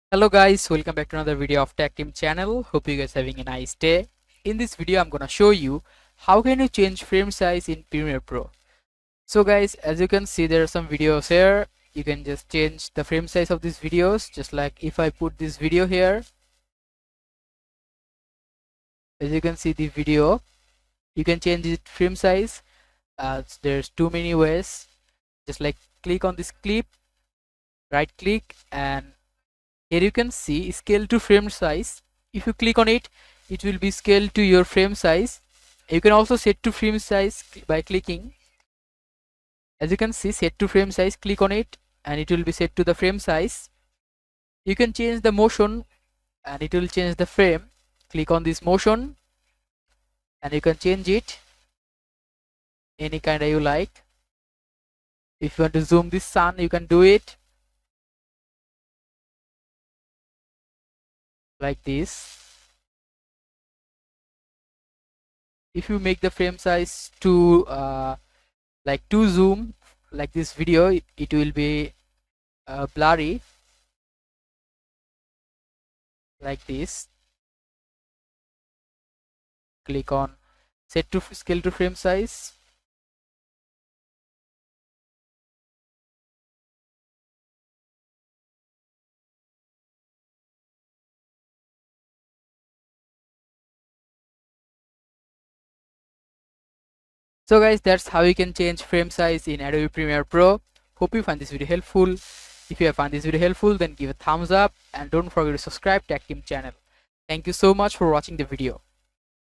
Hello guys, welcome back to another video of Tactim channel. Hope you guys having a nice day. In this video I'm gonna show you how can you change frame size in Premiere Pro. So guys, as you can see, there are some videos here. You can just change the frame size of these videos, just like if I put this video here. As you can see the video, you can change it frame size. There's too many ways. Just like click on this clip, right click, and here you can see scale to frame size. If you click on it, it will be scaled to your frame size. You can also set to frame size by clicking. As you can see, set to frame size, click on it and it will be set to the frame size. You can change the motion and it will change the frame. Click on this motion and you can change it any kind you like. If you want to zoom this sun, you can do it like this. If you make the frame size to like to zoom, like this video, it will be blurry like this. Click on set to scale to frame size. So guys, that's how you can change frame size in Adobe Premiere Pro. Hope you find this video helpful. If you have found this video helpful, then give a thumbs up and don't forget to subscribe to Tactim channel. Thank you so much for watching the video.